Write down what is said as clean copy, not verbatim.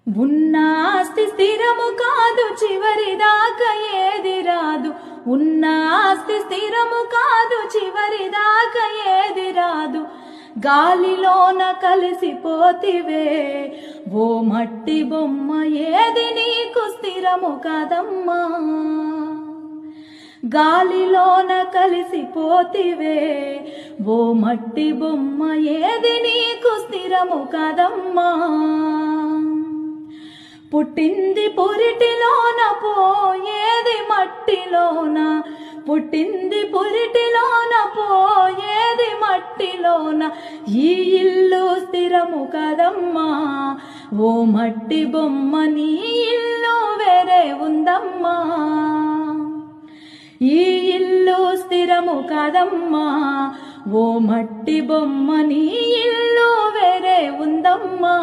ఉన్న ఆస్తి స్థిరము కాదు, చివరిదాకా ఏది రాదు. ఉన్న ఆస్తి స్థిరము కాదు, చివరిదాకా ఏది రాదు. గాలిలోన కలిసిపోతివే ఓ మట్టి బొమ్మ, ఏది నీకు స్థిరము కాదమ్మా. గాలిలోన కలిసిపోతివే ఓ మట్టి బొమ్మ, ఏది నీకు స్థిరము కాదమ్మా. పుట్టింది పురిటిలోన, పోయేది మట్టిలోన. పుట్టింది పురిటిలోన, పోయేది మట్టిలోన. ఈ ఇల్లు స్థిరము కదమ్మా ఓ మట్టి బొమ్మ, నీ ఇల్లు వేరే ఉందమ్మా. ఈ ఇల్లు స్థిరము కాదమ్మా ఓ మట్టి బొమ్మ, నీ ఇల్లు వేరే ఉందమ్మా.